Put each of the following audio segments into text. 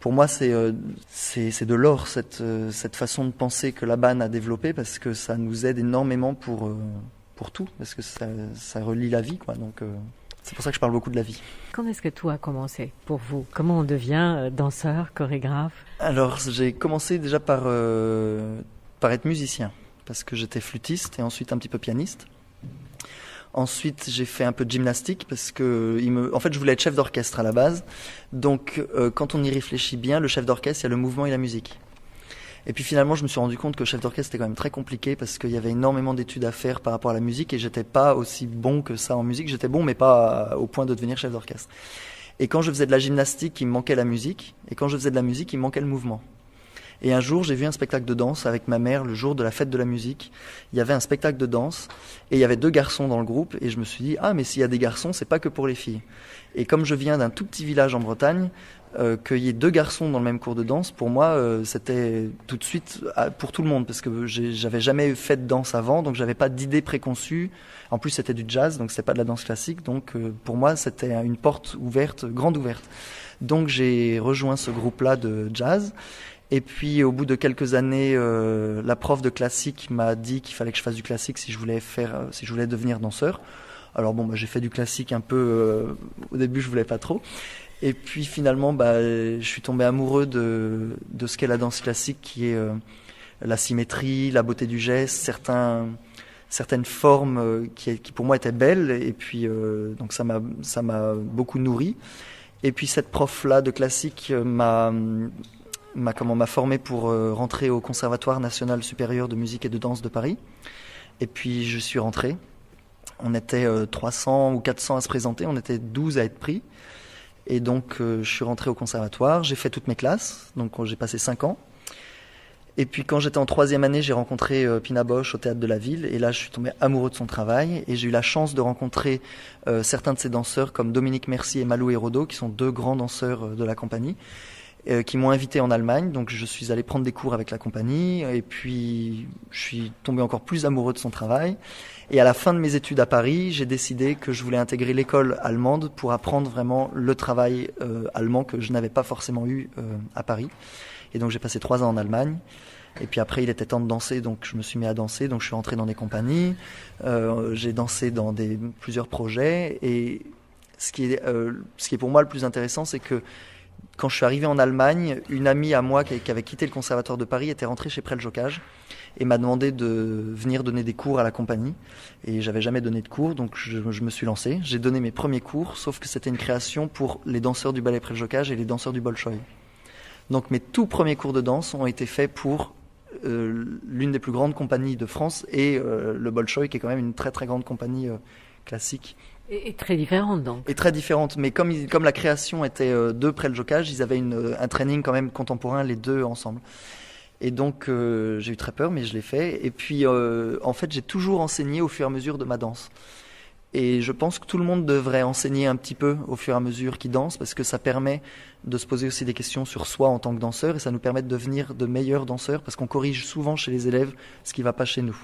pour moi, c'est de l'or, cette façon de penser que Laban a développée, parce que ça nous aide énormément pour tout, parce que ça relie la vie, quoi. Donc, c'est pour ça que je parle beaucoup de la vie. Quand est-ce que tout a commencé pour vous? Comment on devient danseur, chorégraphe? Alors, j'ai commencé déjà par être musicien, parce que j'étais flûtiste et ensuite un petit peu pianiste. Ensuite, j'ai fait un peu de gymnastique parce que en fait, je voulais être chef d'orchestre à la base. Donc, quand on y réfléchit bien, le chef d'orchestre, il y a le mouvement et la musique. Et puis finalement, je me suis rendu compte que chef d'orchestre, c'était quand même très compliqué parce qu'il y avait énormément d'études à faire par rapport à la musique et j'étais pas aussi bon que ça en musique. J'étais bon, mais pas au point de devenir chef d'orchestre. Et quand je faisais de la gymnastique, il me manquait la musique. Et quand je faisais de la musique, il me manquait le mouvement. Et un jour, j'ai vu un spectacle de danse avec ma mère le jour de la fête de la musique. Il y avait un spectacle de danse et il y avait 2 garçons dans le groupe et je me suis dit, ah, mais s'il y a des garçons, c'est pas que pour les filles. Et comme je viens d'un tout petit village en Bretagne, qu'il y ait 2 garçons dans le même cours de danse, pour moi, c'était tout de suite pour tout le monde parce que j'avais jamais fait de danse avant, donc j'avais pas d'idée préconçue. En plus, c'était du jazz, donc c'était pas de la danse classique, donc pour moi, c'était une porte ouverte, grande ouverte. Donc j'ai rejoint ce groupe-là de jazz. Et puis au bout de quelques années, la prof de classique m'a dit qu'il fallait que je fasse du classique si je voulais devenir danseur. Alors bon, j'ai fait du classique un peu. Au début, je voulais pas trop. Et puis finalement, je suis tombé amoureux de ce qu'est la danse classique, qui est la symétrie, la beauté du geste, certaines formes qui pour moi étaient belles. Et puis donc ça m'a beaucoup nourri. Et puis cette prof-là de classique m'a formé pour rentrer au Conservatoire national supérieur de musique et de danse de Paris. Et puis je suis rentré. On était 300 ou 400 à se présenter, on était 12 à être pris. Et donc je suis rentré au conservatoire, j'ai fait toutes mes classes, donc j'ai passé 5 ans. Et puis quand j'étais en 3e année, j'ai rencontré Pina Bausch au Théâtre de la Ville. Et là, je suis tombé amoureux de son travail. Et j'ai eu la chance de rencontrer certains de ses danseurs comme Dominique Mercier et Malou Hérodeau, qui sont 2 grands danseurs de la compagnie. Qui m'ont invité en Allemagne, donc je suis allé prendre des cours avec la compagnie et puis je suis tombé encore plus amoureux de son travail. Et à la fin de mes études à Paris, j'ai décidé que je voulais intégrer l'école allemande pour apprendre vraiment le travail allemand que je n'avais pas forcément eu à Paris. Et donc j'ai passé 3 ans en Allemagne. Et puis après, il était temps de danser, donc je me suis mis à danser. Donc je suis rentré dans des compagnies, j'ai dansé dans plusieurs projets. Et ce qui est pour moi le plus intéressant, c'est que quand je suis arrivé en Allemagne, une amie à moi qui avait quitté le Conservatoire de Paris était rentrée chez Prel-Jocage et m'a demandé de venir donner des cours à la compagnie. Et j'avais jamais donné de cours, donc je me suis lancé. J'ai donné mes premiers cours, sauf que c'était une création pour les danseurs du ballet Prel-Jocage et les danseurs du Bolchoï. Donc mes tout premiers cours de danse ont été faits pour l'une des plus grandes compagnies de France et le Bolchoï, qui est quand même une très très grande compagnie classique. Et très différente donc. Et très différente, mais comme la création était de Prel-Jocage, ils avaient un training quand même contemporain, les 2 ensemble. Et donc j'ai eu très peur, mais je l'ai fait. Et puis en fait, j'ai toujours enseigné au fur et à mesure de ma danse. Et je pense que tout le monde devrait enseigner un petit peu au fur et à mesure qu'il danse, parce que ça permet de se poser aussi des questions sur soi en tant que danseur, et ça nous permet de devenir de meilleurs danseurs, parce qu'on corrige souvent chez les élèves ce qui ne va pas chez nous.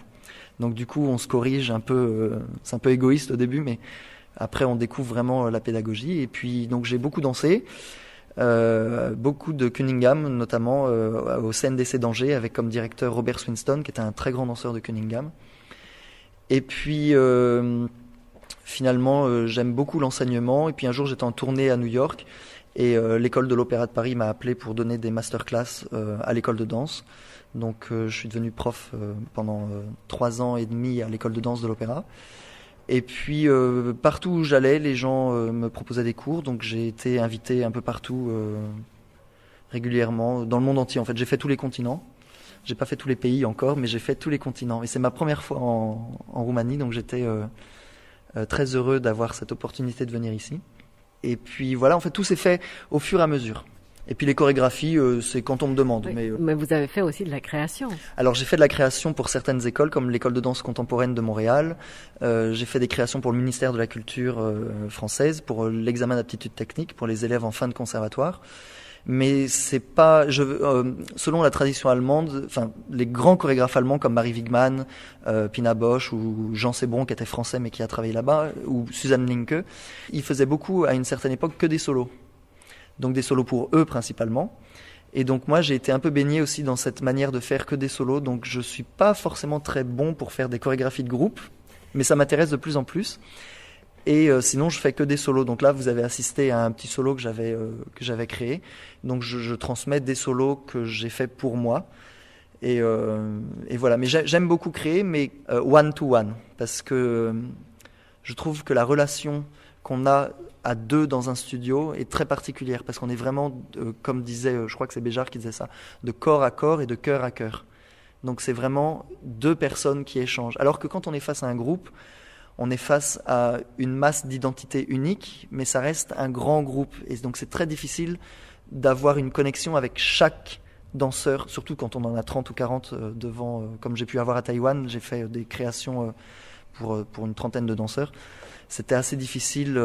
Donc du coup, on se corrige un peu, c'est un peu égoïste au début, mais après on découvre vraiment la pédagogie. Et puis donc j'ai beaucoup dansé, beaucoup de Cunningham, notamment au CNDC d'Angers, avec comme directeur Robert Swinston, qui était un très grand danseur de Cunningham. Et puis finalement, j'aime beaucoup l'enseignement. Et puis un jour, j'étais en tournée à New York et l'école de l'Opéra de Paris m'a appelé pour donner des masterclass à l'école de danse. Donc je suis devenu prof pendant 3 ans et demi à l'école de danse de l'Opéra. Et puis partout où j'allais, les gens me proposaient des cours. Donc j'ai été invité un peu partout régulièrement, dans le monde entier. En fait, j'ai fait tous les continents. J'ai pas fait tous les pays encore, mais j'ai fait tous les continents. Et c'est ma première fois en Roumanie, donc j'étais très heureux d'avoir cette opportunité de venir ici. Et puis voilà, en fait, tout s'est fait au fur et à mesure. Et puis les chorégraphies, c'est quand on me demande. Oui, mais vous avez fait aussi de la création. Alors j'ai fait de la création pour certaines écoles, comme l'école de danse contemporaine de Montréal. J'ai fait des créations pour le ministère de la Culture française, pour l'examen d'aptitude technique, pour les élèves en fin de conservatoire. Mais c'est pas, selon la tradition allemande, enfin les grands chorégraphes allemands comme Marie Wigman, Pina Bausch ou Jean Sébron qui était français mais qui a travaillé là-bas, ou Susanne Linke, ils faisaient beaucoup à une certaine époque que des solos. donc des solos pour eux principalement. Et donc moi j'ai été un peu baigné aussi dans cette manière de faire que des solos, donc je suis pas forcément très bon pour faire des chorégraphies de groupe, mais ça m'intéresse de plus en plus. Et sinon je fais que des solos, donc là vous avez assisté à un petit solo que j'avais créé, donc je transmets des solos que j'ai fait pour moi. Et voilà, mais j'aime beaucoup créer, mais one-to-one, parce que je trouve que la relation qu'on a à deux dans un studio est très particulière, parce qu'on est vraiment, comme disait, je crois que c'est Béjart qui disait ça, de corps à corps et de cœur à cœur. Donc c'est vraiment deux personnes qui échangent. Alors que quand on est face à un groupe, on est face à une masse d'identités uniques, mais ça reste un grand groupe. Et donc c'est très difficile d'avoir une connexion avec chaque danseurs, surtout quand on en a 30 ou 40 devant, comme j'ai pu avoir à Taïwan, j'ai fait des créations pour une trentaine de danseurs. C'était assez difficile,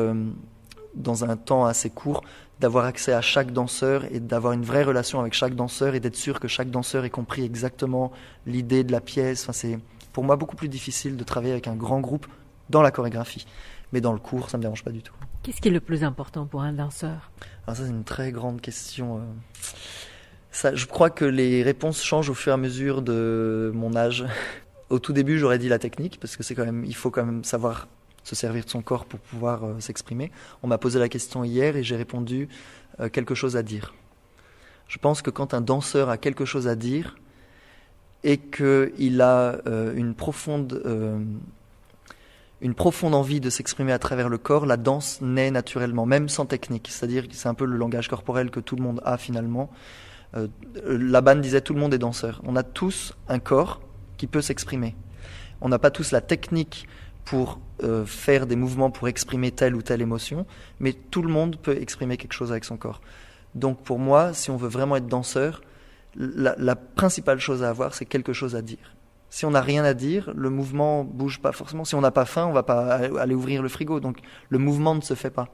dans un temps assez court, d'avoir accès à chaque danseur et d'avoir une vraie relation avec chaque danseur et d'être sûr que chaque danseur ait compris exactement l'idée de la pièce. Enfin, c'est pour moi beaucoup plus difficile de travailler avec un grand groupe dans la chorégraphie. Mais dans le cours, ça ne me dérange pas du tout. Qu'est-ce qui est le plus important pour un danseur ? Alors ça, c'est une très grande question. Ça, je crois que les réponses changent au fur et à mesure de mon âge. Au tout début, j'aurais dit la technique, parce que il faut quand même savoir se servir de son corps pour pouvoir s'exprimer. On m'a posé la question hier et j'ai répondu quelque chose à dire. Je pense que quand un danseur a quelque chose à dire et qu'il a une profonde envie de s'exprimer à travers le corps, la danse naît naturellement, même sans technique. C'est-à-dire que c'est un peu le langage corporel que tout le monde a finalement. Laban disait tout le monde est danseur. On a tous un corps qui peut s'exprimer. On n'a pas tous la technique pour faire des mouvements pour exprimer telle ou telle émotion, mais tout le monde peut exprimer quelque chose avec son corps. Donc pour moi, si on veut vraiment être danseur, la principale chose à avoir, c'est quelque chose à dire. Si on n'a rien à dire, le mouvement bouge pas forcément. Si on n'a pas faim, on va pas aller ouvrir le frigo. Donc le mouvement ne se fait pas.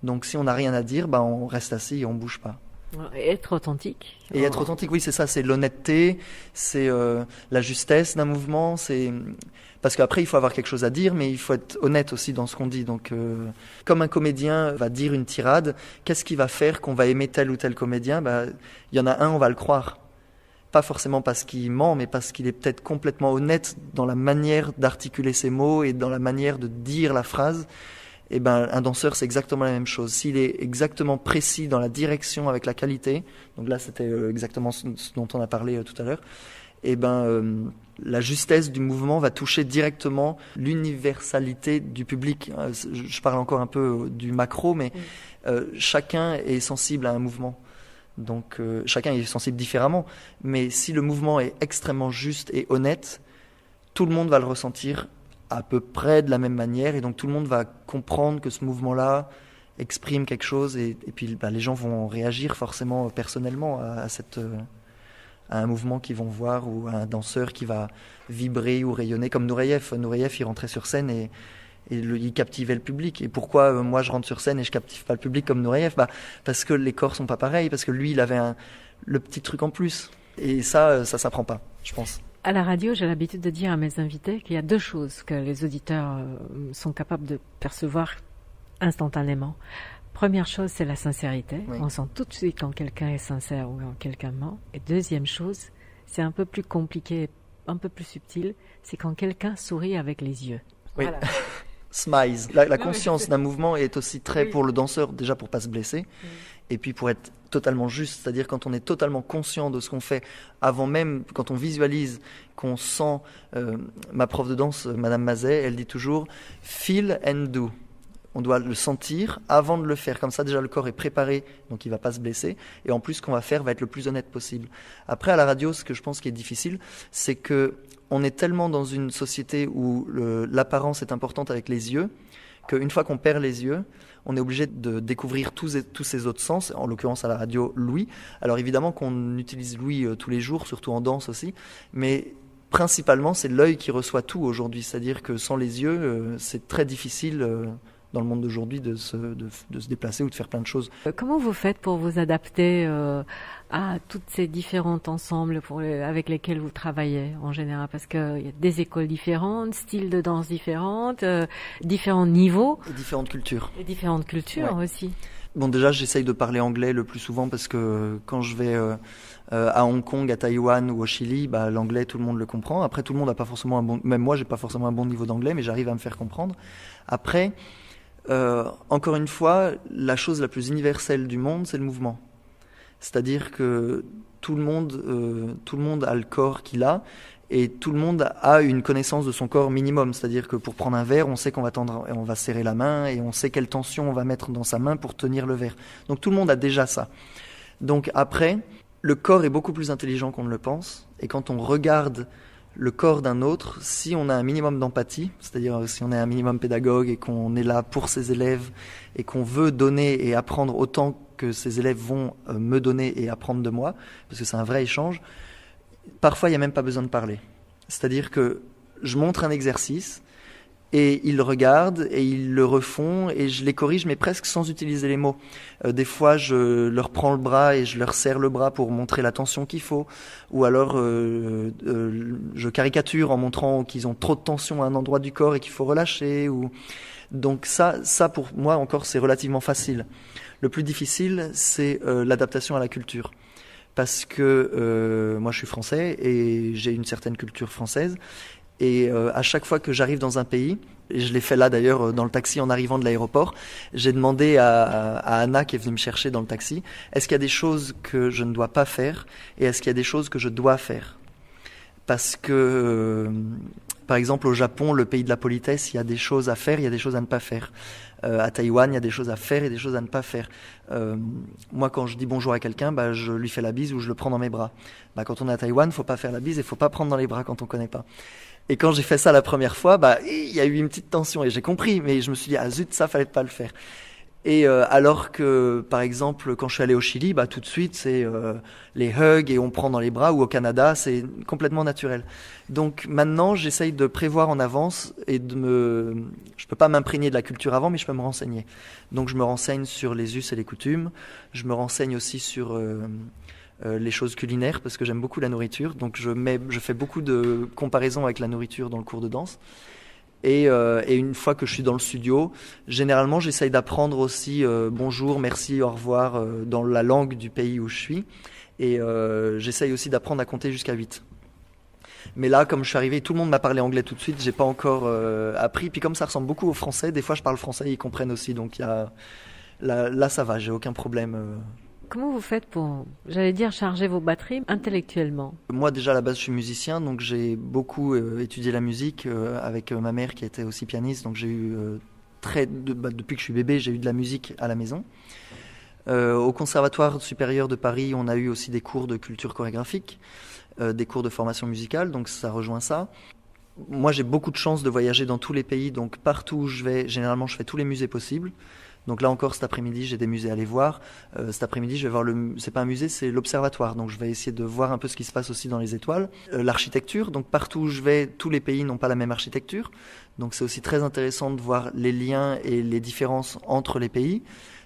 Donc si on n'a rien à dire, on reste assis et on bouge pas. Et être authentique. Et être authentique, oui, c'est ça, c'est l'honnêteté, c'est la justesse d'un mouvement, c'est parce qu'après il faut avoir quelque chose à dire, mais il faut être honnête aussi dans ce qu'on dit. Donc, comme un comédien va dire une tirade, qu'est-ce qui va faire qu'on va aimer tel ou tel comédien ? Il y en a un, on va le croire, pas forcément parce qu'il ment, mais parce qu'il est peut-être complètement honnête dans la manière d'articuler ses mots et dans la manière de dire la phrase. Et un danseur, c'est exactement la même chose. S'il est exactement précis dans la direction avec la qualité, donc là c'était exactement ce dont on a parlé tout à l'heure, la justesse du mouvement va toucher directement l'universalité du public. Je parle encore un peu du macro, mais chacun est sensible à un mouvement. Donc chacun est sensible différemment. Mais si le mouvement est extrêmement juste et honnête, tout le monde va le ressentir à peu près de la même manière, et donc tout le monde va comprendre que ce mouvement-là exprime quelque chose, et puis les gens vont réagir forcément personnellement à un mouvement qu'ils vont voir, ou à un danseur qui va vibrer ou rayonner, comme Nureyev. Nureyev, il rentrait sur scène et il captivait le public. Et pourquoi moi je rentre sur scène et je captive pas le public comme Nureyev ? Parce que les corps sont pas pareils, parce que lui il avait le petit truc en plus, et ça s'apprend pas, je pense. À la radio, j'ai l'habitude de dire à mes invités qu'il y a deux choses que les auditeurs sont capables de percevoir instantanément. Première chose, c'est la sincérité. Oui. On sent tout de suite quand quelqu'un est sincère ou quand quelqu'un ment. Et deuxième chose, c'est un peu plus compliqué, un peu plus subtil, c'est quand quelqu'un sourit avec les yeux. Oui. Voilà. Smiles. La conscience d'un mouvement est aussi très pour le danseur, déjà pour pas se blesser, et puis pour être totalement juste, c'est-à-dire quand on est totalement conscient de ce qu'on fait, avant même, quand on visualise, qu'on sent, ma prof de danse, Madame Mazet, elle dit toujours « feel and do ». On doit le sentir avant de le faire, comme ça déjà le corps est préparé, donc il ne va pas se blesser, et en plus ce qu'on va faire va être le plus honnête possible. Après à la radio, ce que je pense qui est difficile, c'est qu'on est tellement dans une société où l'apparence est importante avec les yeux, qu'une fois qu'on perd les yeux, on est obligé de découvrir tous ces autres sens, en l'occurrence à la radio, l'ouïe. Alors évidemment qu'on utilise l'ouïe tous les jours, surtout en danse aussi, mais principalement c'est l'œil qui reçoit tout aujourd'hui, c'est-à-dire que sans les yeux, c'est très difficile dans le monde d'aujourd'hui de se déplacer ou de faire plein de choses. Comment vous faites pour vous adapter à toutes ces différents ensembles avec lesquels vous travaillez en général? Parce qu'il y a des écoles différentes, styles de danse différentes, différents niveaux. Et différentes cultures. Et différentes cultures aussi. Bon, déjà, j'essaye de parler anglais le plus souvent parce que quand je vais à Hong Kong, à Taïwan ou au Chili, bah, l'anglais, tout le monde le comprend. Après, tout le monde n'a pas forcément même moi, j'ai pas forcément un bon niveau d'anglais, mais j'arrive à me faire comprendre. Après, encore une fois, la chose la plus universelle du monde, c'est le mouvement. C'est-à-dire que tout le monde a le corps qu'il a. Et tout le monde a une connaissance de son corps minimum, c'est-à-dire que pour prendre un verre, on sait qu'on va tendre, on va serrer la main et on sait quelle tension on va mettre dans sa main pour tenir le verre. Donc tout le monde a déjà ça. Donc après, le corps est beaucoup plus intelligent qu'on ne le pense. Et quand on regarde le corps d'un autre, si on a un minimum d'empathie, c'est-à-dire si on est un minimum pédagogue et qu'on est là pour ses élèves et qu'on veut donner et apprendre autant que ses élèves vont me donner et apprendre de moi, parce que c'est un vrai échange. Parfois, il n'y a même pas besoin de parler. C'est-à-dire que je montre un exercice et ils le regardent et ils le refont et je les corrige, mais presque sans utiliser les mots. Des fois, je leur prends le bras et je leur serre le bras pour montrer la tension qu'il faut. Ou alors, je caricature en montrant qu'ils ont trop de tension à un endroit du corps et qu'il faut relâcher. Donc ça, pour moi, encore, c'est relativement facile. Le plus difficile, c'est l'adaptation à la culture. Parce que moi je suis français et j'ai une certaine culture française et à chaque fois que j'arrive dans un pays, et je l'ai fait là d'ailleurs dans le taxi en arrivant de l'aéroport, j'ai demandé à Anna qui est venue me chercher dans le taxi, est-ce qu'il y a des choses que je ne dois pas faire et est-ce qu'il y a des choses que je dois faire? Parce que par exemple au Japon, le pays de la politesse, il y a des choses à faire, il y a des choses à ne pas faire. À Taïwan, il y a des choses à faire et des choses à ne pas faire. Moi, quand je dis bonjour à quelqu'un, bah, je lui fais la bise ou je le prends dans mes bras. Bah, quand on est à Taïwan, faut pas faire la bise et faut pas prendre dans les bras quand on connaît pas. Et quand j'ai fait ça la première fois, bah, il y a eu une petite tension et j'ai compris, mais je me suis dit, ah zut, ça fallait pas le faire. Et alors que, par exemple, quand je suis allé au Chili, bah, tout de suite, c'est les hugs et on prend dans les bras, ou au Canada, c'est complètement naturel. Donc maintenant, j'essaye de prévoir en avance et je peux pas m'imprégner de la culture avant, mais je peux me renseigner. Donc je me renseigne sur les us et les coutumes. Je me renseigne aussi sur les choses culinaires parce que j'aime beaucoup la nourriture. Donc je fais beaucoup de comparaisons avec la nourriture dans le cours de danse. Et une fois que je suis dans le studio, généralement j'essaye d'apprendre aussi bonjour, merci, au revoir dans la langue du pays où je suis. Et j'essaye aussi d'apprendre à compter jusqu'à 8. Mais là, comme je suis arrivé, tout le monde m'a parlé anglais tout de suite, j'ai pas encore appris. Puis comme ça ressemble beaucoup au français, des fois je parle français, ils comprennent aussi. Donc là ça va, j'ai aucun problème. Comment vous faites pour, j'allais dire, charger vos batteries intellectuellement? Moi, déjà, à la base, je suis musicien, donc j'ai beaucoup étudié la musique avec ma mère qui était aussi pianiste. Donc j'ai eu, depuis que je suis bébé, j'ai eu de la musique à la maison. Au Conservatoire supérieur de Paris, on a eu aussi des cours de culture chorégraphique, des cours de formation musicale, donc ça rejoint ça. Moi, j'ai beaucoup de chance de voyager dans tous les pays, donc partout où je vais, généralement, je fais tous les musées possibles. Donc là encore, cet après-midi, j'ai des musées à aller voir. Cet après-midi, je vais voir c'est pas un musée, c'est l'observatoire. Donc je vais essayer de voir un peu ce qui se passe aussi dans les étoiles. L'architecture, donc partout où je vais, tous les pays n'ont pas la même architecture. Donc c'est aussi très intéressant de voir les liens et les différences entre les pays.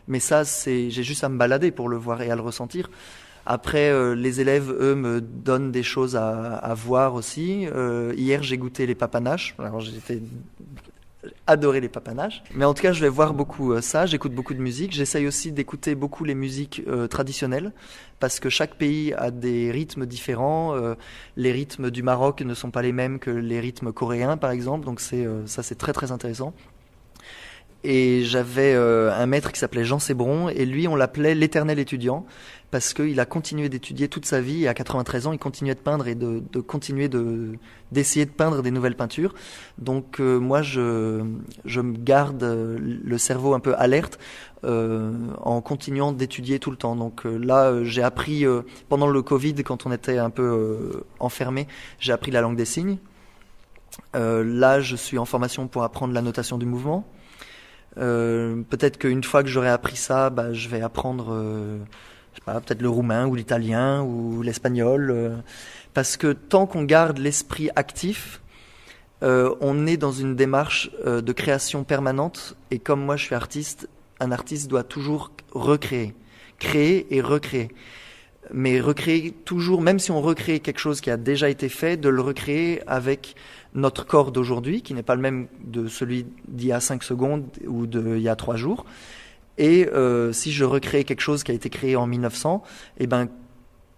Mais ça, j'ai juste à me balader pour le voir et à le ressentir. Après, les élèves, eux, me donnent des choses à voir aussi. Hier, j'ai goûté les papanaches. Alors j'ai adoré les papanaches. Mais en tout cas, je vais voir beaucoup ça. J'écoute beaucoup de musique. J'essaye aussi d'écouter beaucoup les musiques traditionnelles parce que chaque pays a des rythmes différents. Les rythmes du Maroc ne sont pas les mêmes que les rythmes coréens, par exemple. Donc ça, c'est très très intéressant. Et j'avais un maître qui s'appelait Jean Sébron et lui, on l'appelait l'éternel étudiant parce qu'il a continué d'étudier toute sa vie et à 93 ans, il continuait de peindre et de continuer d'essayer de peindre des nouvelles peintures. Donc moi, je me garde le cerveau un peu alerte en continuant d'étudier tout le temps. Donc là, j'ai appris pendant le Covid, quand on était un peu enfermé, j'ai appris la langue des signes. Là, je suis en formation pour apprendre la notation du mouvement. Peut-être qu'une fois que j'aurai appris ça, bah, je vais apprendre je sais pas, peut-être le roumain ou l'italien ou l'espagnol parce que tant qu'on garde l'esprit actif, on est dans une démarche de création permanente et comme moi je suis artiste, un artiste doit toujours créer et recréer. Mais recréer toujours, même si on recrée quelque chose qui a déjà été fait, de le recréer avec notre corps d'aujourd'hui, qui n'est pas le même de celui d'il y a 5 secondes ou d'il y a 3 jours. Et si je recrée quelque chose qui a été créé en 1900, eh ben,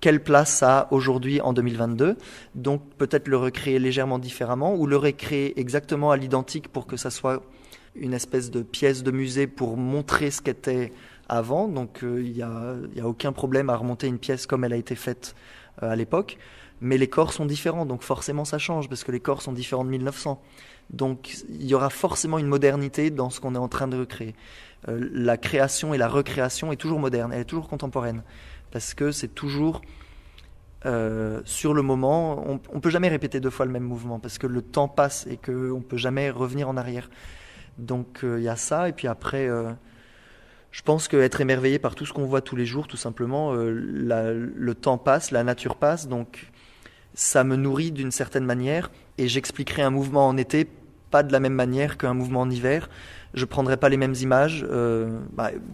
quelle place ça a aujourd'hui en 2022? Donc peut-être le recréer légèrement différemment ou le recréer exactement à l'identique pour que ça soit une espèce de pièce de musée pour montrer ce qu'était avant. Donc il y a aucun problème à remonter une pièce comme elle a été faite à l'époque. Mais les corps sont différents, donc forcément ça change parce que les corps sont différents de 1900. Donc il y aura forcément une modernité dans ce qu'on est en train de recréer. La création et la recréation est toujours moderne, elle est toujours contemporaine. Parce que c'est toujours sur le moment, on ne peut jamais répéter 2 fois le même mouvement, parce que le temps passe et qu'on ne peut jamais revenir en arrière. Donc il y a ça, et puis après, je pense qu'être émerveillé par tout ce qu'on voit tous les jours, tout simplement, le temps passe, la nature passe, donc ça me nourrit d'une certaine manière, et j'expliquerai un mouvement en été pas de la même manière qu'un mouvement en hiver. Je prendrai pas les mêmes images.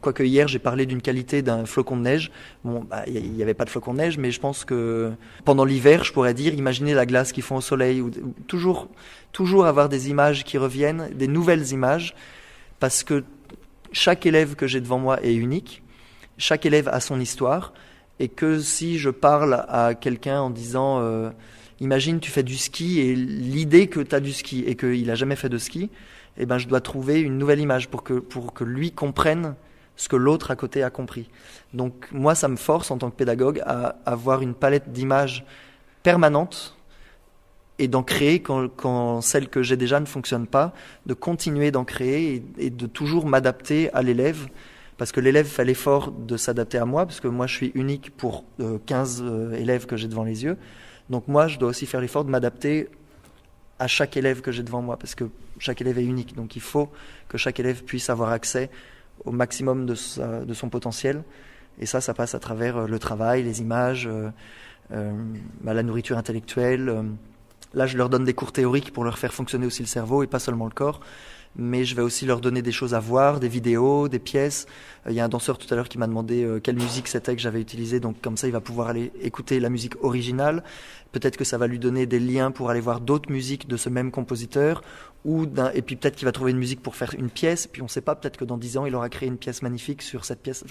Quoique hier, j'ai parlé d'une qualité d'un flocon de neige. Bon, il n'y avait pas de flocon de neige, mais je pense que pendant l'hiver, je pourrais dire, imaginez la glace qu'ils font au soleil. Ou toujours avoir des images qui reviennent, des nouvelles images, parce que chaque élève que j'ai devant moi est unique. Chaque élève a son histoire. Et que si je parle à quelqu'un en disant imagine tu fais du ski et l'idée que tu as du ski et qu'il n'a jamais fait de ski, eh ben, je dois trouver une nouvelle image pour que lui comprenne ce que l'autre à côté a compris. Donc moi, ça me force en tant que pédagogue à avoir une palette d'images permanente et d'en créer quand celle que j'ai déjà ne fonctionne pas, de continuer d'en créer et de toujours m'adapter à l'élève. Parce que l'élève fait l'effort de s'adapter à moi, parce que moi je suis unique pour 15 élèves que j'ai devant les yeux. Donc moi je dois aussi faire l'effort de m'adapter à chaque élève que j'ai devant moi, parce que chaque élève est unique. Donc il faut que chaque élève puisse avoir accès au maximum de son potentiel. Et ça passe à travers le travail, les images, la nourriture intellectuelle. Là je leur donne des cours théoriques pour leur faire fonctionner aussi le cerveau et pas seulement le corps. Mais je vais aussi leur donner des choses à voir, des vidéos, des pièces. Il y a un danseur tout à l'heure qui m'a demandé quelle musique c'était que j'avais utilisée, donc comme ça il va pouvoir aller écouter la musique originale. Peut-être que ça va lui donner des liens pour aller voir d'autres musiques de ce même compositeur, et puis peut-être qu'il va trouver une musique pour faire une pièce, puis on ne sait pas, peut-être que dans 10 ans il aura créé une pièce magnifique sur cette pièce.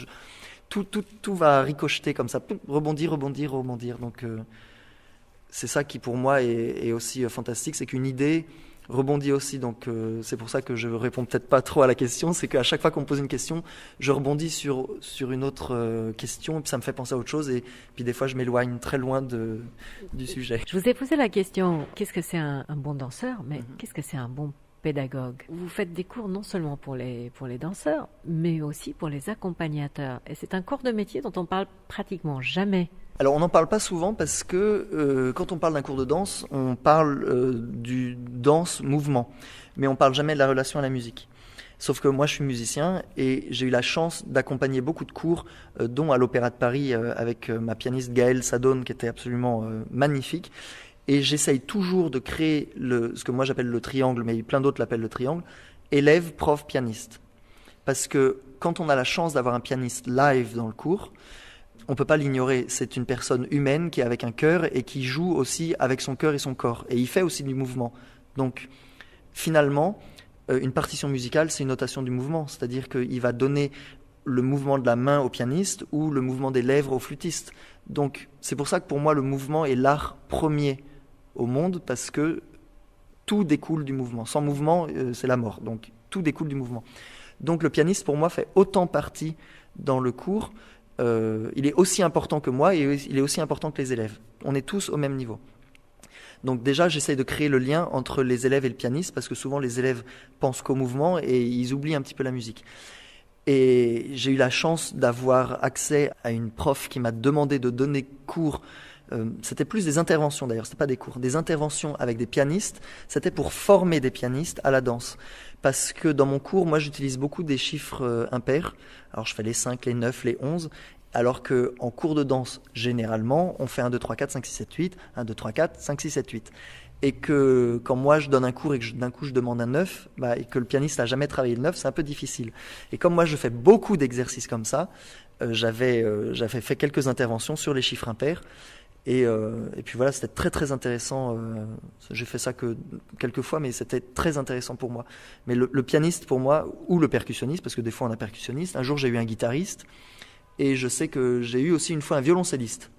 Tout va ricocheter comme ça, rebondir. Donc c'est ça qui pour moi est aussi fantastique, c'est qu'une idée rebondit aussi, donc c'est pour ça que je réponds peut-être pas trop à la question, c'est qu'à chaque fois qu'on me pose une question, je rebondis sur une autre question, et puis ça me fait penser à autre chose, et puis des fois je m'éloigne très loin du sujet. Je vous ai posé la question, qu'est-ce que c'est un bon danseur, mais qu'est-ce que c'est un bon pédagogue? Vous faites des cours non seulement pour les danseurs, mais aussi pour les accompagnateurs, et c'est un corps de métier dont on parle pratiquement jamais. Alors on n'en parle pas souvent parce que quand on parle d'un cours de danse, on parle du danse-mouvement, mais on parle jamais de la relation à la musique. Sauf que moi je suis musicien et j'ai eu la chance d'accompagner beaucoup de cours, dont à l'Opéra de Paris avec ma pianiste Gaëlle Sadone qui était absolument magnifique. Et j'essaye toujours de créer ce que moi j'appelle le triangle, mais plein d'autres l'appellent le triangle, élève, prof, pianiste. Parce que quand on a la chance d'avoir un pianiste live dans le cours, on ne peut pas l'ignorer, c'est une personne humaine qui est avec un cœur et qui joue aussi avec son cœur et son corps. Et il fait aussi du mouvement. Donc finalement, une partition musicale, c'est une notation du mouvement. C'est-à-dire qu'il va donner le mouvement de la main au pianiste ou le mouvement des lèvres au flûtiste. Donc c'est pour ça que pour moi, le mouvement est l'art premier au monde, parce que tout découle du mouvement. Sans mouvement, c'est la mort. Donc tout découle du mouvement. Donc le pianiste, pour moi, fait autant partie dans le cours. Il est aussi important que moi et il est aussi important que les élèves. On est tous au même niveau. Donc déjà, j'essaye de créer le lien entre les élèves et le pianiste, parce que souvent les élèves pensent qu'au mouvement et ils oublient un petit peu la musique. Et j'ai eu la chance d'avoir accès à une prof qui m'a demandé de donner cours. C'était plus des interventions d'ailleurs, c'était pas des cours, des interventions avec des pianistes. C'était pour former des pianistes à la danse. Parce que dans mon cours, moi j'utilise beaucoup des chiffres impairs. Alors je fais les 5, les 9, les 11. Alors qu'en cours de danse, généralement, on fait 1, 2, 3, 4, 5, 6, 7, 8. 1, 2, 3, 4, 5, 6, 7, 8. Et que quand moi je donne un cours et que d'un coup je demande un 9, et que le pianiste n'a jamais travaillé le 9, c'est un peu difficile. Et comme moi je fais beaucoup d'exercices comme ça, j'avais fait quelques interventions sur les chiffres impairs. Et puis voilà, c'était très très intéressant. J'ai fait ça que quelques fois, mais c'était très intéressant pour moi. Mais le pianiste pour moi, ou le percussionniste, parce que des fois on a percussionniste, un jour j'ai eu un guitariste, et je sais que j'ai eu aussi une fois un violoncelliste.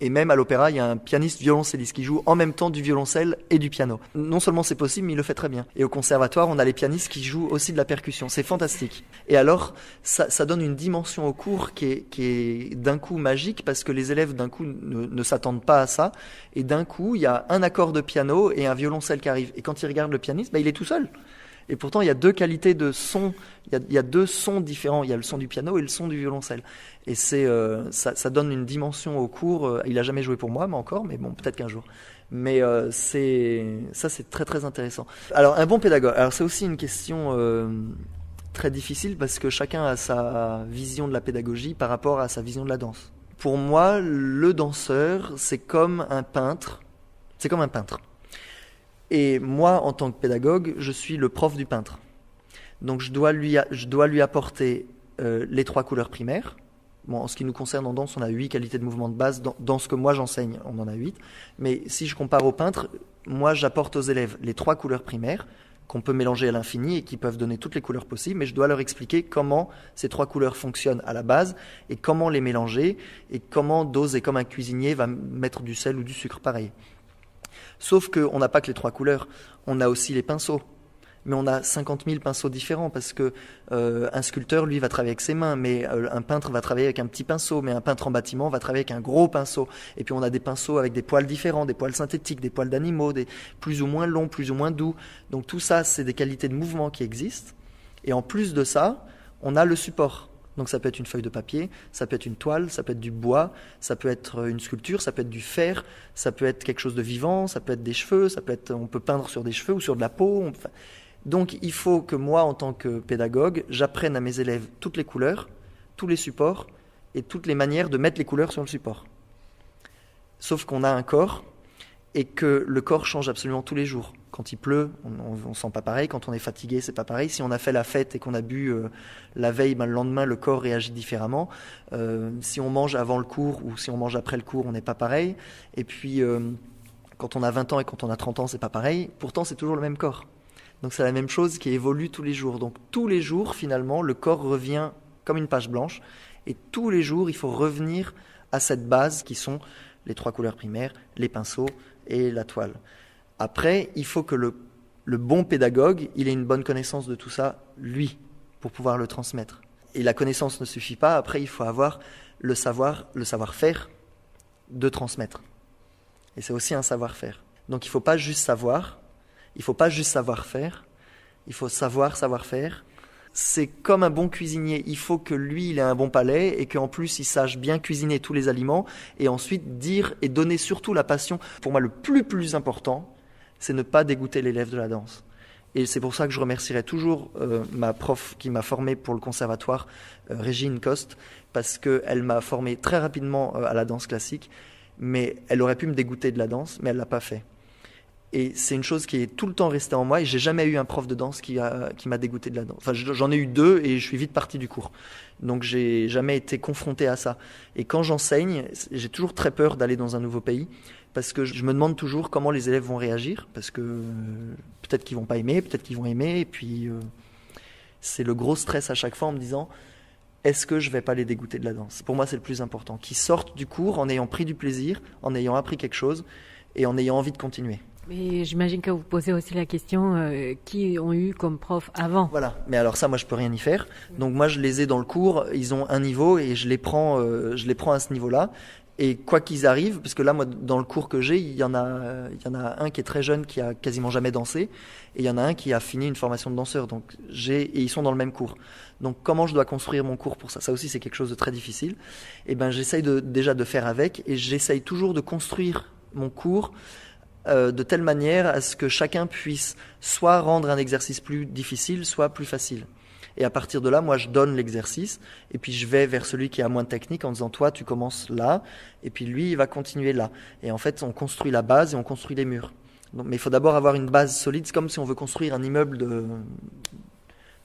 Et même à l'opéra, il y a un pianiste violoncelliste qui joue en même temps du violoncelle et du piano. Non seulement c'est possible, mais il le fait très bien. Et au conservatoire, on a les pianistes qui jouent aussi de la percussion. C'est fantastique. Et alors, ça donne une dimension au cours qui est d'un coup magique, parce que les élèves d'un coup ne s'attendent pas à ça. Et d'un coup, il y a un accord de piano et un violoncelle qui arrive. Et quand ils regardent le pianiste, il est tout seul. Et pourtant, il y a deux qualités de son, il y a deux sons différents. Il y a le son du piano et le son du violoncelle. Et ça donne une dimension au cours. Il n'a jamais joué pour moi, mais bon, peut-être qu'un jour. Mais c'est très très intéressant. Alors, un bon pédagogue. Alors, c'est aussi une question très difficile, parce que chacun a sa vision de la pédagogie par rapport à sa vision de la danse. Pour moi, le danseur, c'est comme un peintre. C'est comme un peintre. Et moi, en tant que pédagogue, je suis le prof du peintre. Donc je dois lui apporter les 3 couleurs primaires. Bon, en ce qui nous concerne en danse, on a 8 qualités de mouvement de base. Dans ce que moi j'enseigne, on en a 8. Mais si je compare au peintre, moi j'apporte aux élèves les 3 couleurs primaires qu'on peut mélanger à l'infini et qui peuvent donner toutes les couleurs possibles. Mais je dois leur expliquer comment ces 3 couleurs fonctionnent à la base et comment les mélanger et comment doser, comme un cuisinier va mettre du sel ou du sucre pareil. Sauf qu'on n'a pas que les 3 couleurs, on a aussi les pinceaux. Mais on a 50 000 pinceaux différents, parce que un sculpteur, lui, va travailler avec ses mains, mais un peintre va travailler avec un petit pinceau, mais un peintre en bâtiment va travailler avec un gros pinceau. Et puis on a des pinceaux avec des poils différents, des poils synthétiques, des poils d'animaux, des plus ou moins longs, plus ou moins doux. Donc tout ça, c'est des qualités de mouvement qui existent. Et en plus de ça, on a le support. Donc ça peut être une feuille de papier, ça peut être une toile, ça peut être du bois, ça peut être une sculpture, ça peut être du fer, ça peut être quelque chose de vivant, ça peut être des cheveux, on peut peindre sur des cheveux ou sur de la peau. Donc il faut que moi, en tant que pédagogue, j'apprenne à mes élèves toutes les couleurs, tous les supports et toutes les manières de mettre les couleurs sur le support. Sauf qu'on a un corps et que le corps change absolument tous les jours. Quand il pleut, on sent pas pareil. Quand on est fatigué, c'est pas pareil. Si on a fait la fête et qu'on a bu la veille, le lendemain, le corps réagit différemment. Si on mange avant le cours ou si on mange après le cours, on n'est pas pareil. Et puis, quand on a 20 ans et quand on a 30 ans, c'est pas pareil. Pourtant, c'est toujours le même corps. Donc, c'est la même chose qui évolue tous les jours. Donc, tous les jours, finalement, le corps revient comme une page blanche. Et tous les jours, il faut revenir à cette base qui sont les 3 couleurs primaires, les pinceaux et la toile. Après, il faut que le bon pédagogue, il ait une bonne connaissance de tout ça, lui, pour pouvoir le transmettre. Et la connaissance ne suffit pas. Après, il faut avoir le savoir-faire de transmettre. Et c'est aussi un savoir-faire. Donc, il ne faut pas juste savoir, il ne faut pas juste savoir-faire, il faut savoir-faire. C'est comme un bon cuisinier. Il faut que lui, il ait un bon palais et qu'en plus, il sache bien cuisiner tous les aliments et ensuite dire et donner surtout la passion. Pour moi, le plus important, c'est ne pas dégoûter l'élève de la danse. Et c'est pour ça que je remercierai toujours ma prof qui m'a formé pour le conservatoire, Régine Coste, parce qu'elle m'a formé très rapidement à la danse classique, mais elle aurait pu me dégoûter de la danse, mais elle ne l'a pas fait. Et c'est une chose qui est tout le temps restée en moi, et j'ai jamais eu un prof de danse qui m'a dégoûté de la danse. Enfin, j'en ai eu 2 et je suis vite parti du cours. Donc j'ai jamais été confronté à ça. Et quand j'enseigne, j'ai toujours très peur d'aller dans un nouveau pays, parce que je me demande toujours comment les élèves vont réagir, parce que peut-être qu'ils vont pas aimer, peut-être qu'ils vont aimer, et puis c'est le gros stress à chaque fois en me disant est-ce que je vais pas les dégoûter de la danse ? Pour moi, c'est le plus important, qu'ils sortent du cours en ayant pris du plaisir, en ayant appris quelque chose et en ayant envie de continuer. Mais j'imagine que vous posez aussi la question qui ont eu comme prof avant. Voilà, mais alors ça, moi, je peux rien y faire. Donc moi, je les ai dans le cours, ils ont un niveau et je les prends à ce niveau-là. Et quoi qu'ils arrivent, parce que là, moi, dans le cours que j'ai, il y en a un qui est très jeune, qui a quasiment jamais dansé, et il y en a un qui a fini une formation de danseur. Donc et ils sont dans le même cours. Donc comment je dois construire mon cours pour ça ? Ça aussi, c'est quelque chose de très difficile. Et ben, j'essaye déjà de faire avec, et j'essaye toujours de construire mon cours de telle manière à ce que chacun puisse soit rendre un exercice plus difficile, soit plus facile. Et à partir de là, moi, je donne l'exercice, et puis je vais vers celui qui a moins de technique en disant, toi, tu commences là, et puis lui, il va continuer là. Et en fait, on construit la base et on construit les murs. Donc, mais il faut d'abord avoir une base solide. C'est comme si on veut construire un immeuble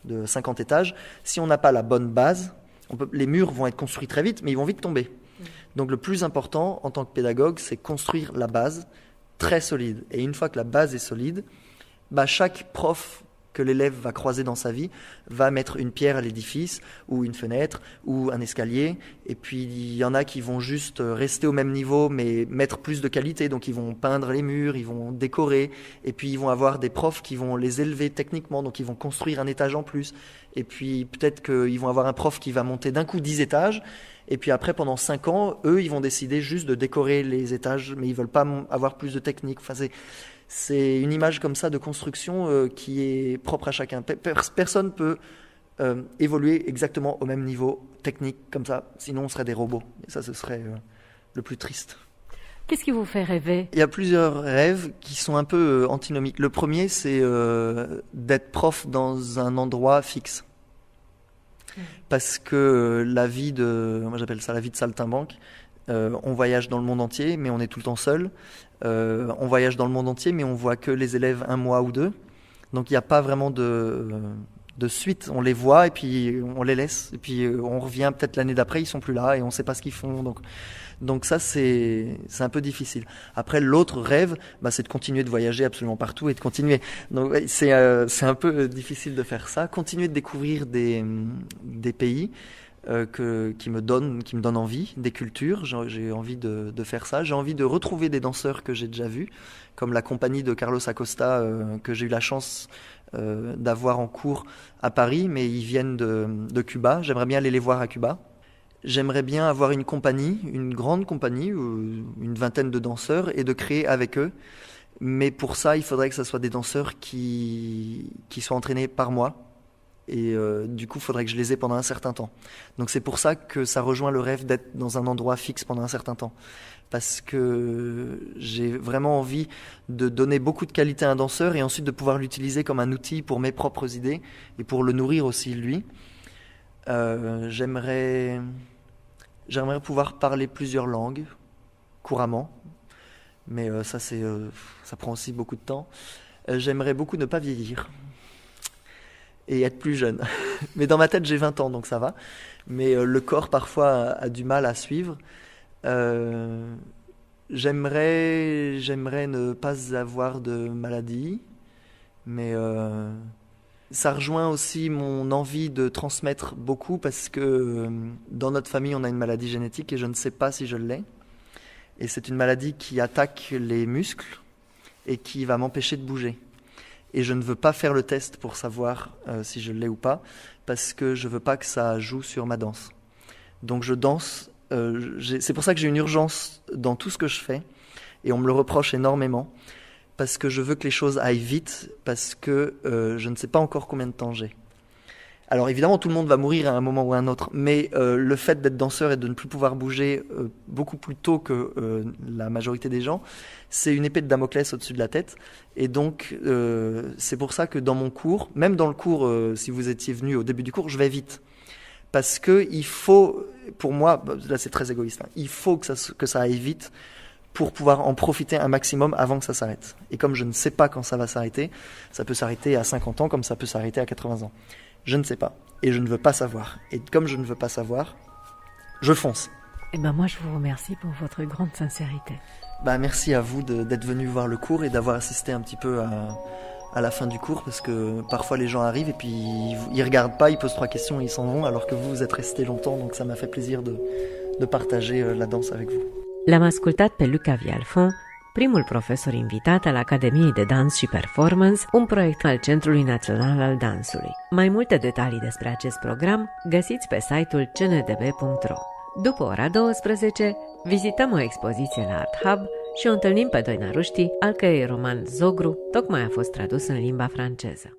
de 50 étages. Si on n'a pas la bonne base, les murs vont être construits très vite, mais ils vont vite tomber. Donc le plus important en tant que pédagogue, c'est construire la base très solide. Et une fois que la base est solide, chaque prof que l'élève va croiser dans sa vie va mettre une pierre à l'édifice, ou une fenêtre, ou un escalier. Et puis il y en a qui vont juste rester au même niveau, mais mettre plus de qualité. Donc ils vont peindre les murs, ils vont décorer. Et puis ils vont avoir des profs qui vont les élever techniquement, donc ils vont construire un étage en plus. Et puis peut-être qu'ils vont avoir un prof qui va monter d'un coup 10 étages. Et puis après, pendant 5 ans, eux, ils vont décider juste de décorer les étages, mais ils veulent pas avoir plus de technique. Enfin, c'est une image comme ça de construction qui est propre à chacun. Personne peut évoluer exactement au même niveau technique comme ça, sinon on serait des robots. Et ça, ce serait le plus triste. Qu'est-ce qui vous fait rêver ? Il y a plusieurs rêves qui sont un peu antinomiques. Le premier, c'est d'être prof dans un endroit fixe. Parce que moi j'appelle ça la vie de saltimbanque. On voyage dans le monde entier, mais on est tout le temps seul. On voyage dans le monde entier, mais on voit que les élèves 1 mois ou 2. Donc il n'y a pas vraiment de suite. On les voit et puis on les laisse. Et puis on revient peut-être l'année d'après, ils sont plus là et on ne sait pas ce qu'ils font. Donc ça, c'est un peu difficile. Après, l'autre rêve, c'est de continuer de voyager absolument partout et de continuer. Donc c'est un peu difficile de faire ça. Continuer de découvrir des pays qui me donnent envie, des cultures. J'ai envie de faire ça. J'ai envie de retrouver des danseurs que j'ai déjà vus, comme la compagnie de Carlos Acosta que j'ai eu la chance d'avoir en cours à Paris, mais ils viennent de Cuba. J'aimerais bien aller les voir à Cuba. J'aimerais bien avoir une compagnie, une grande compagnie, une vingtaine de danseurs, et de créer avec eux. Mais pour ça, il faudrait que ce soit des danseurs qui soient entraînés par moi. Et du coup, il faudrait que je les ai pendant un certain temps. Donc c'est pour ça que ça rejoint le rêve d'être dans un endroit fixe pendant un certain temps. Parce que j'ai vraiment envie de donner beaucoup de qualité à un danseur et ensuite de pouvoir l'utiliser comme un outil pour mes propres idées et pour le nourrir aussi, lui. J'aimerais pouvoir parler plusieurs langues couramment, mais ça prend aussi beaucoup de temps. J'aimerais beaucoup ne pas vieillir et être plus jeune. Mais dans ma tête, j'ai 20 ans, donc ça va. Mais le corps, parfois, a du mal à suivre. J'aimerais ne pas avoir de maladie, mais ça rejoint aussi mon envie de transmettre beaucoup parce que dans notre famille, on a une maladie génétique et je ne sais pas si je l'ai. Et c'est une maladie qui attaque les muscles et qui va m'empêcher de bouger. Et je ne veux pas faire le test pour savoir si je l'ai ou pas, parce que je ne veux pas que ça joue sur ma danse. Donc je danse, c'est pour ça que j'ai une urgence dans tout ce que je fais, et on me le reproche énormément, parce que je veux que les choses aillent vite, parce que je ne sais pas encore combien de temps j'ai. Alors évidemment, tout le monde va mourir à un moment ou à un autre, mais le fait d'être danseur et de ne plus pouvoir bouger beaucoup plus tôt que la majorité des gens, c'est une épée de Damoclès au-dessus de la tête. Et donc, c'est pour ça que dans mon cours, même dans le cours, si vous étiez venu au début du cours, je vais vite. Parce que il faut, pour moi, là c'est très égoïste, il faut que ça aille vite pour pouvoir en profiter un maximum avant que ça s'arrête. Et comme je ne sais pas quand ça va s'arrêter, ça peut s'arrêter à 50 ans comme ça peut s'arrêter à 80 ans. Je ne sais pas. Et je ne veux pas savoir. Et comme je ne veux pas savoir, je fonce. Eh ben moi, je vous remercie pour votre grande sincérité. Merci à vous d'être venu voir le cours et d'avoir assisté un petit peu à la fin du cours, parce que parfois les gens arrivent et puis ils regardent pas, ils posent 3 questions et ils s'en vont, alors que vous êtes resté longtemps, donc ça m'a fait plaisir de partager la danse avec vous. L-am ascultat pe Luca Vialfon, primul profesor invitat al Academiei de Dans și Performance, un proiect al Centrului Național al Dansului. Mai multe detalii despre acest program găsiți pe site-ul cndb.ro. După ora 12, vizităm o expoziție la Art Hub și o întâlnim pe Doina Ruști, al cărei roman Zogru tocmai a fost tradus în limba franceză.